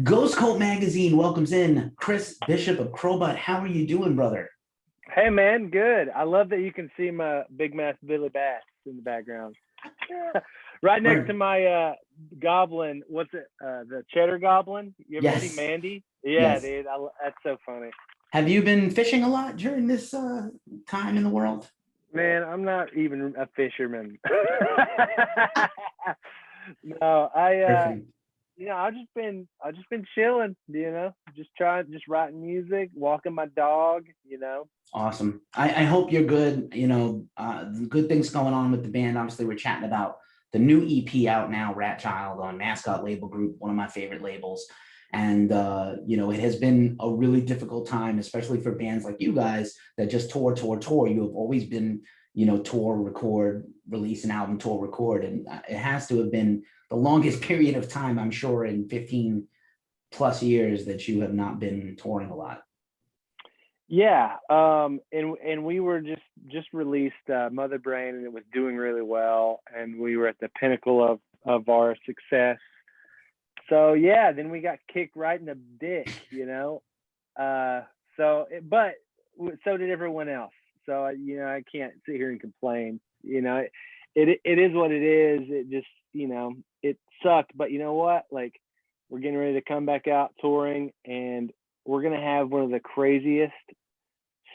Ghost Cult Magazine welcomes in Chris Bishop of Crobot. How are you doing, brother? Hey man, good. I love that you can see my big mass Billy Bass in the background. Right next to Word. my goblin. What's it? The cheddar goblin. You ever see Yes, Mandy? Yeah, yes. dude. That's so funny. Have you been fishing a lot during this time in the world? Man, I'm not even a fisherman. No, Perfect. I've just been chilling, just writing music, walking my dog. Awesome. I hope you're good. Good things going on with the band. Obviously, we're chatting about the new EP out now, Rat Child on Mascot Label Group, one of my favorite labels. And it has been a really difficult time, especially for bands like you guys that just tour, tour, tour. You have always been, tour, record, release an album, tour, record, and it has to have been the longest period of time, I'm sure, in 15 plus years that you have not been touring a lot. Yeah, and we were just released Mother Brain, and it was doing really well, and we were at the pinnacle of our success. So yeah, then we got kicked right in the dick. Uh, but so did everyone else. So I can't sit here and complain. It is what it is. It just it sucked, but you know what? Like we're getting ready to come back out touring, and we're gonna have one of the craziest,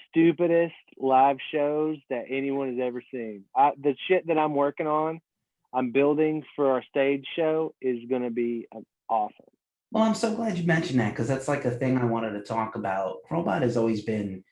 stupidest live shows that anyone has ever seen. The shit that I'm building for our stage show is gonna be awesome. Well, I'm so glad you mentioned that because that's like a thing I wanted to talk about. Crobot has always been.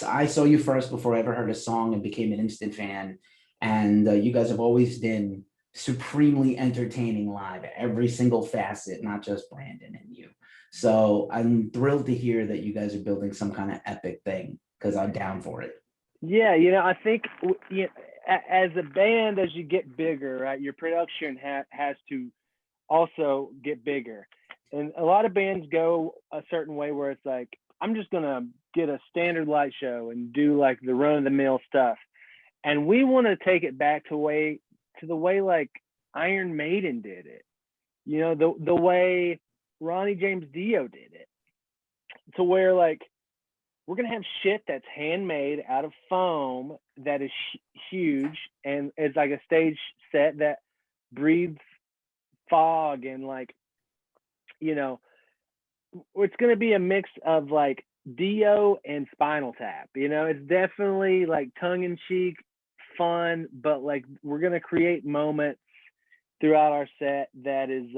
I saw you first before I ever heard a song and became an instant fan. And you guys have always been supremely entertaining live, every single facet, not just Brandon and you. So I'm thrilled to hear that you guys are building some kind of epic thing because I'm down for it. Yeah, I think as a band, as you get bigger, right, your production has to also get bigger. And a lot of bands go a certain way where it's like, I'm just gonna get a standard light show and do like the run of the mill stuff. And we want to take it back to the way like Iron Maiden did it. The way Ronnie James Dio did it. To where like we're gonna have shit that's handmade out of foam that is huge, and it's like a stage set that breathes fog, and like you know it's gonna be a mix of like Dio and Spinal Tap. It's definitely like tongue in cheek, fun, but like we're gonna create moments throughout our set that is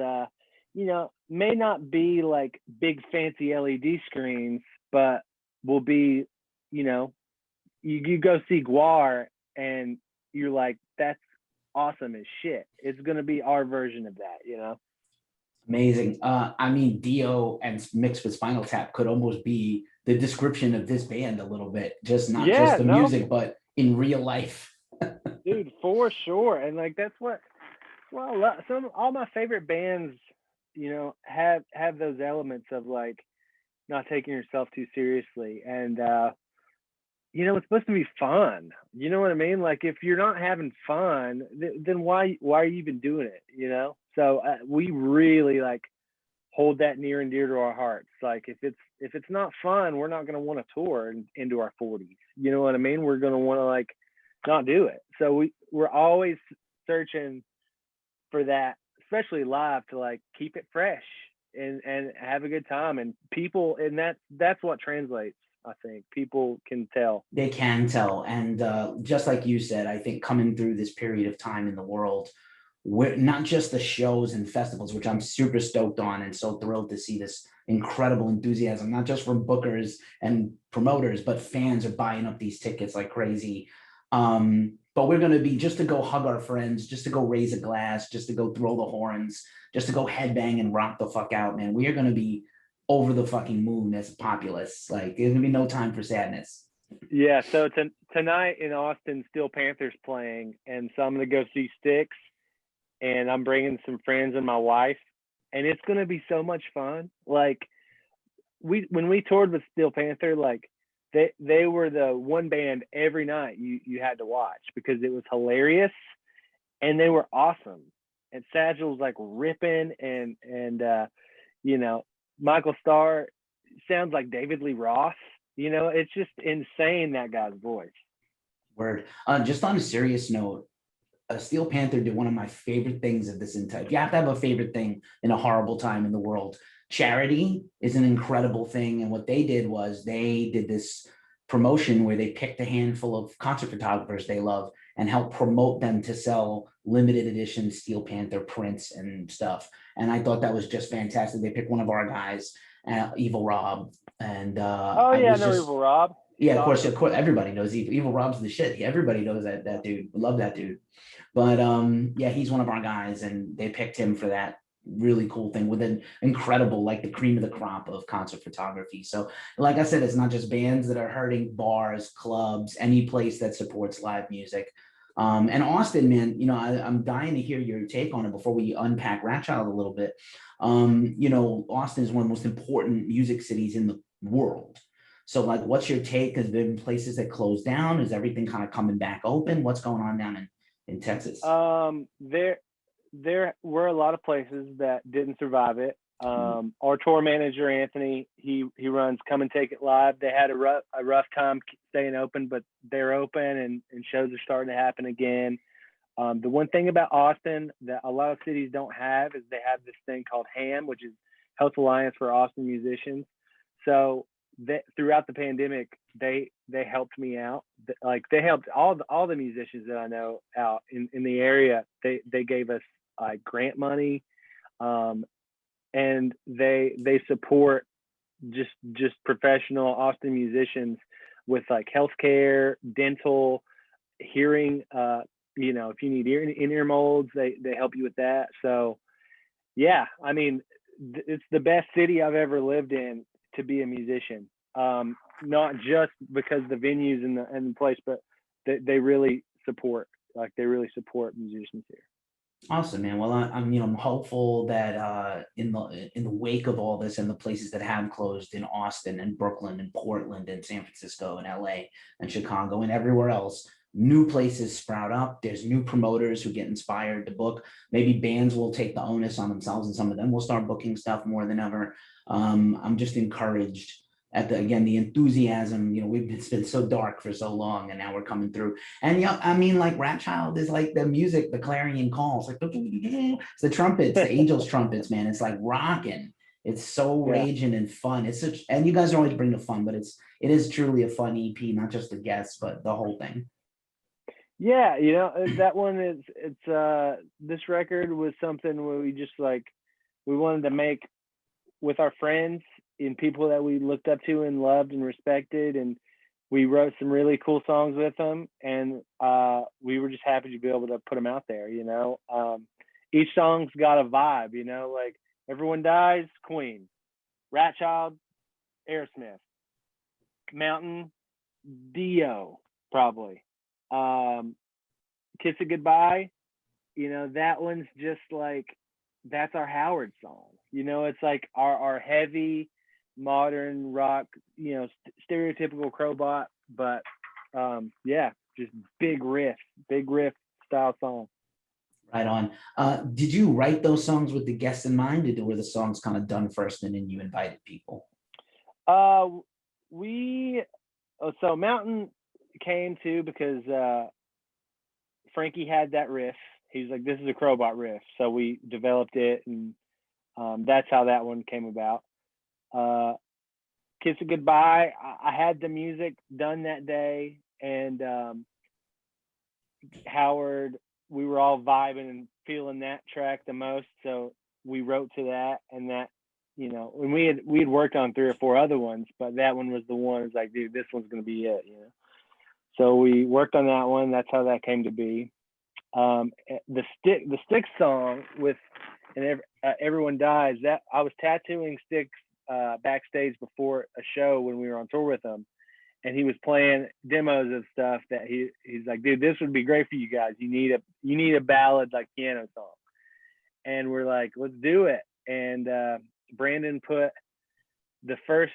may not be like big fancy LED screens, but will be, you know, you go see Guar and you're like, that's awesome as shit. It's gonna be our version of that. Amazing. I mean, Dio and mixed with Spinal Tap could almost be the description of this band a little bit, just not just Yeah, the no, music, but in real life. dude, for sure. And like that's what some all my favorite bands, have those elements of like not taking yourself too seriously. And it's supposed to be fun. You know what I mean? Like if you're not having fun, then why are you even doing it? So we really like hold that near and dear to our hearts. Like if it's not fun, we're not going to want to tour into our 40s. You know what I mean? We're going to want to like not do it. So we're always searching for that, especially live, to like keep it fresh and have a good time. And people, and that's what translates. I think people can tell. They can tell. And just like you said, I think coming through this period of time in the world, we're not just the shows and festivals, which I'm super stoked on and so thrilled to see this incredible enthusiasm, not just from bookers and promoters, but fans are buying up these tickets like crazy. But we're going to be just to go hug our friends, just to go raise a glass, just to go throw the horns, just to go headbang and rock the fuck out, man. We are going to be over the fucking moon as a populace. Like, there's going to be no time for sadness. Yeah. So tonight in Austin, Steel Panthers playing, and so I'm gonna go see Styx, and I'm bringing some friends and my wife, and it's gonna be so much fun. Like when we toured with Steel Panther, like they were the one band every night you had to watch because it was hilarious and they were awesome. And Sagil was like ripping and you know Michael Starr sounds like David Lee Roth. You know, it's just insane, that guy's voice. Word. Just on a serious note, Steel Panther did one of my favorite things of this entire. If you have to have a favorite thing in a horrible time in the world, charity is an incredible thing. And what they did was they did this promotion where they picked a handful of concert photographers they love and helped promote them to sell limited edition Steel Panther prints and stuff. And I thought that was just fantastic. They picked one of our guys, Evil Rob, and Oh I yeah, I was know just Evil Rob. yeah, Awesome. of course, everybody knows Evil Rob's the shit. Everybody knows that dude. Love that dude. But yeah, he's one of our guys, and they picked him for that really cool thing with an incredible, like the cream of the crop of concert photography. So, like I said, it's not just bands that are hurting, bars, clubs, any place that supports live music. And Austin, man, you know, I'm dying to hear your take on it before we unpack Rat Child a little bit. You know, Austin is one of the most important music cities in the world. So, like, what's your take? Has there been places that closed down? Is everything kind of coming back open? What's going on down in Texas? There were a lot of places that didn't survive it. Our tour manager Anthony, he runs Come and Take It Live. They had a rough time staying open, but they're open and shows are starting to happen again. The one thing about Austin that a lot of cities don't have is they have this thing called HAM, which is Health Alliance for Austin Musicians. So throughout the pandemic, they helped me out. Like they helped all the musicians that I know out in the area. They gave us grant money, and they support just professional Austin musicians with like healthcare, dental, hearing. You know, if you need in-ear molds, they help you with that. So yeah, I mean, it's the best city I've ever lived in to be a musician. Not just because the venues and the place, but they really support, musicians here. Awesome, man. Well, I'm you know I'm hopeful that in the wake of all this and the places that have closed in Austin and Brooklyn and Portland and San Francisco and LA and Chicago and everywhere else, new places sprout up. There's new promoters who get inspired to book. Maybe bands will take the onus on themselves, and some of them will start booking stuff more than ever. I'm just encouraged at the enthusiasm. You know, it's been so dark for so long, and now we're coming through. And yeah, I mean, like Rat Child is like the music, the clarion calls, like it's the trumpets, the angels trumpets, man. It's like rocking. It's so Yeah. raging and fun. It's such, and you guys always bring the fun, but it is truly a fun EP, not just the guests, but the whole thing. Yeah, you know, that one is this record was something where we just like we wanted to make with our friends and people that we looked up to and loved and respected, and we wrote some really cool songs with them, and we were just happy to be able to put them out there. You know, each song's got a vibe. You know, like Everyone Dies, Queen, Rat Child, Aerosmith, Mountain, Dio, probably. Kiss It Goodbye, you know, that one's just like that's our Howard song. You know, it's like our heavy modern rock, you know, stereotypical Crobot, but yeah, just big riff style song. Right on. Did you write those songs with the guests in mind, or were the songs kind of done first and then you invited people? Uh, we so Mountain came to because Frankie had that riff. He's like, this is a Crobot riff, so we developed it, and that's how that one came about. Kiss It Goodbye, I had the music done that day, and Howard, we were all vibing and feeling that track the most, so we wrote to that, and that, you know, and we had worked on 3 or 4 other ones, but that one was the one. It's like, dude, this one's gonna be it, you know. So we worked on that one. That's how that came to be. The Styx song with and Everyone Dies, that I was tattooing Styx backstage before a show when we were on tour with him, and he was playing demos of stuff that he's like, dude, this would be great for you guys. You need a ballad like piano song, and we're like, let's do it. And Brandon put the first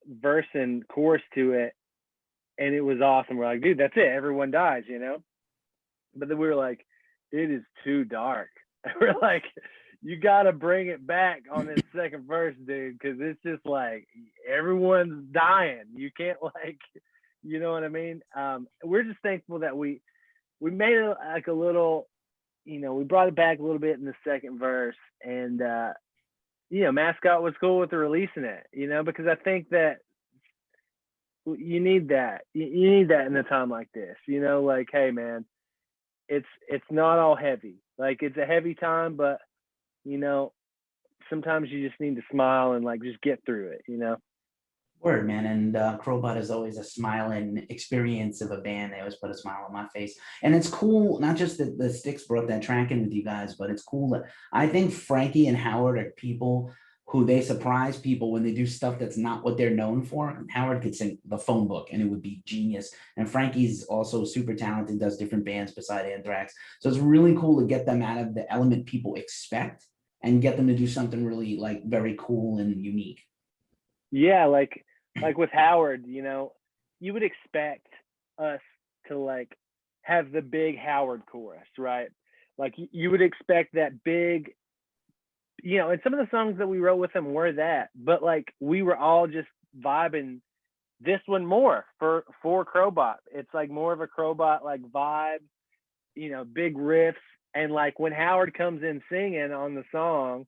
verse and chorus to it, and it was awesome. We're like, dude, that's it. Everyone Dies, you know. But then we were like, it is too dark. We're like, you gotta bring it back on this second verse, dude, because it's just like everyone's dying. You can't like, you know what I mean? We're just thankful that we made it like a little, we brought it back a little bit in the second verse, and Mascot was cool with releasing it, because I think that you need that. You need that in a time like this, like, hey man, it's not all heavy. Like it's a heavy time, but sometimes you just need to smile and like just get through it. Word, man. And Crobot is always a smiling experience of a band. They always put a smile on my face. And it's cool, not just that the Sticks brought that track in with you guys, but it's cool that I think Frankie and Howard are people who they surprise people when they do stuff that's not what they're known for. And Howard could sing the phone book and it would be genius. And Frankie's also super talented, does different bands beside Anthrax. So it's really cool to get them out of the element people expect and get them to do something really like very cool and unique. Yeah, like with Howard, you would expect us to like have the big Howard chorus, right? Like you would expect that big, and some of the songs that we wrote with him were that, but like we were all just vibing this one more for Crobot. It's like more of a Crobot like vibe, big riffs. And like when Howard comes in singing on the song,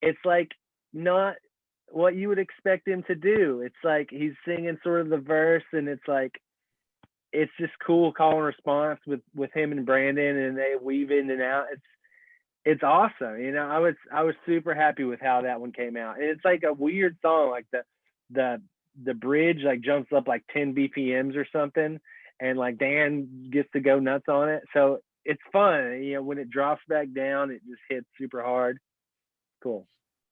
it's like not what you would expect him to do. It's like he's singing sort of the verse, and it's like it's just cool call and response with him and Brandon, and they weave in and out. It's awesome. I was super happy with how that one came out. And it's like a weird song, like the bridge like jumps up like 10 BPMs or something, and like Dan gets to go nuts on it. So it's fun. When it drops back down, it just hits super hard. Cool.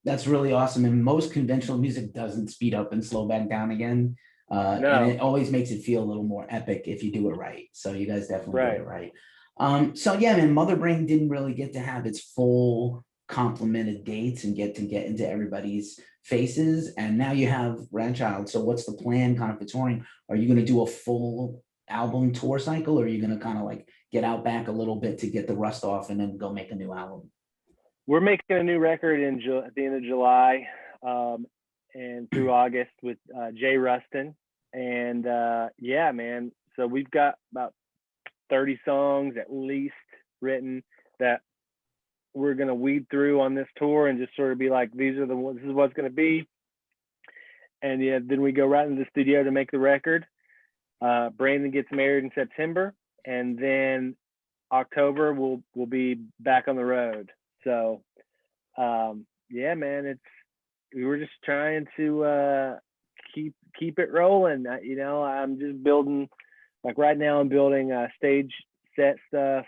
That's really awesome. And most conventional music doesn't speed up and slow back down again. And No, it always makes it feel a little more epic if you do it right. So you guys definitely did right. it right. So yeah, man, Mother Brain didn't really get to have its full complement of dates and get into everybody's faces. And now you have Grandchild. So what's the plan kind of for touring? Are you going to do a full album tour cycle, or are you going to kind of like get out back a little bit to get the rust off and then go make a new album? We're making a new record at the end of July, and through August with Jay Rustin. And yeah, man. So we've got about 30 songs at least written that we're gonna weed through on this tour and just sort of be like, these are the ones. This is what's gonna be. And yeah, then we go right into the studio to make the record. Brandon gets married in September, and then October we'll be back on the road. So yeah, man, we were just trying to keep it rolling. I'm just building, like right now I'm building stage set stuff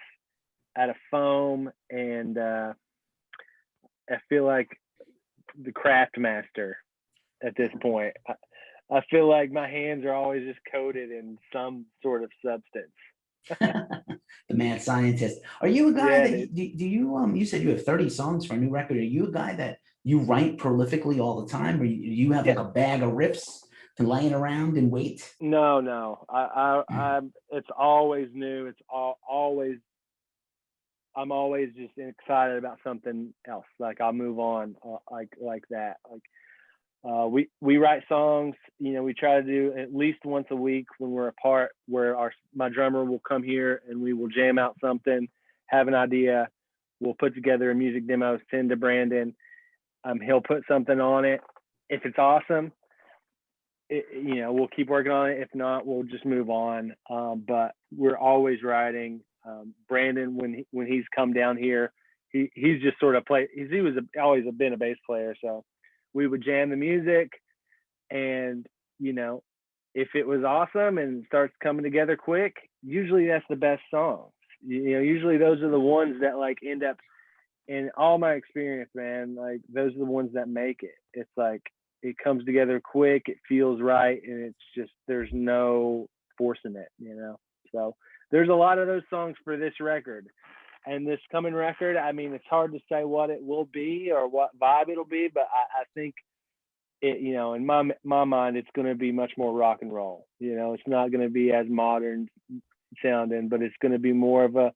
out of foam, and I feel like the craft master at this point. I feel like my hands are always just coated in some sort of substance. The mad scientist. Are you a guy Yeah, that do you you said you have 30 songs for a new record? Are you a guy that you write prolifically all the time, or you have yeah. like a bag of riffs to laying around and wait? No. I'm. It's always new. It's always. I'm always just excited about something else. Like I'll move on, like that. Like we write songs. We try to do at least once a week when we're apart, where my drummer will come here and we will jam out something, have an idea, we'll put together a music demo, send to Brandon. He'll put something on it. If it's awesome, we'll keep working on it. If not, we'll just move on. But we're always writing. Brandon, when he's come down here, he's just sort of he was always been a bass player, so we would jam the music, and if it was awesome and starts coming together quick, usually that's the best songs. Usually those are the ones that like end up, in all my experience, man, like those are the ones that make it. It's like it comes together quick, it feels right, and it's just there's no forcing it. So there's a lot of those songs for this record. And this coming record, I mean, it's hard to say what it will be or what vibe it'll be, but I think it, in my mind, it's going to be much more rock and roll. It's not going to be as modern sounding, but it's going to be more of a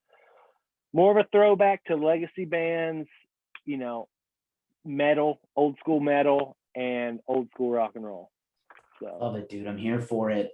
throwback to legacy bands, you know, metal, old school metal, and old school rock and roll. So Love it, dude. I'm here for it.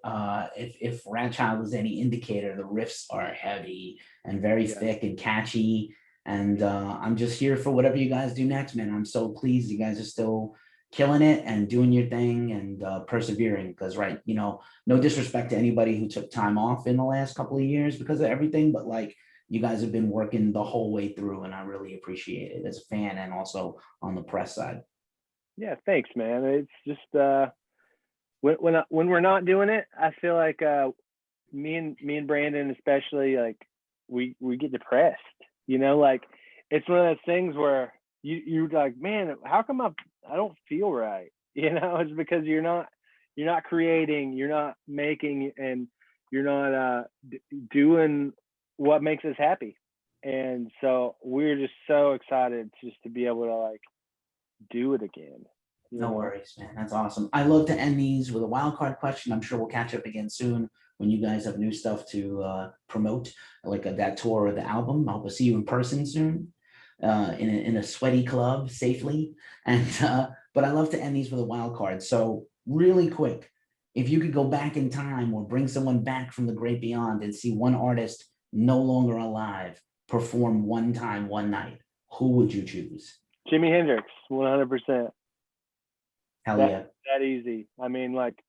If Rat Child is any indicator, the riffs are heavy and very yeah, thick and catchy. And I'm just here for whatever you guys do next, man. I'm so pleased you guys are still killing it and doing your thing and persevering. Because, right, you know, no disrespect to anybody who took time off in the last couple of years because of everything, but like you guys have been working the whole way through, and I really appreciate it as a fan and also on the press side. yeah, thanks, man. It's just when we're not doing it, I feel like me and Brandon especially, like we get depressed. You know, like it's one of those things where you're like, man, how come I don't feel right? You know, it's because you're not creating, you're not making, and you're not doing what makes us happy. And so we're just so excited just to be able to like do it again. You No know, worries, man. That's awesome. I love to end these with a wild card question. I'm sure we'll catch up again soon when you guys have new stuff to promote, like that tour or the album. I hope to see you in person soon, in a sweaty club safely. And but I love to end these with a wild card. So really quick, if you could go back in time or bring someone back from the great beyond and see one artist no longer alive perform one time, one night, who would you choose? Jimi Hendrix, 100%. Hell That yeah. that easy. I mean, like,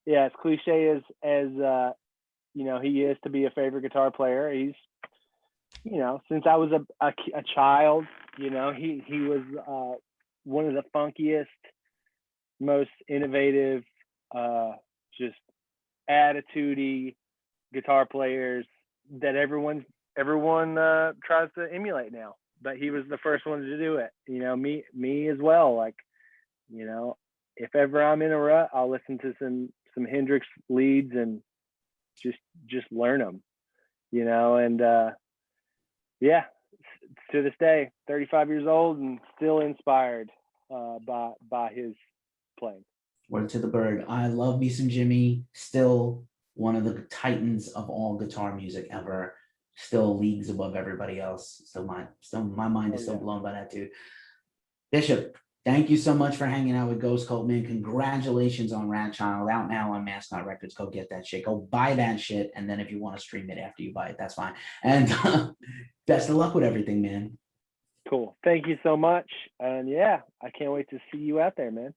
yeah, as cliche as you know, he is to be a favorite guitar player. He's, you know, since I was a child, you know, he was one of the funkiest, most innovative, just attitudey guitar players that everyone tries to emulate now. But he was the first one to do it. You know, me as well. Like, you know, if ever I'm in a rut, I'll listen to some Hendrix leads and just learn them. You know, and yeah, to this day, 35 years old and still inspired by his playing. Word to the bird. I love me some Jimmy. Still one of the titans of all guitar music ever. Still leagues above everybody else. Still my mind Oh is still yeah. blown by that dude. Bishop, thank you so much for hanging out with Ghost Cult, man. Congratulations on Rat Child, out now on Mascot Records. Go get that shit. Go buy that shit. And then if you want to stream it after you buy it, that's fine. And best of luck with everything, man. Cool. Thank you so much. And yeah, I can't wait to see you out there, man.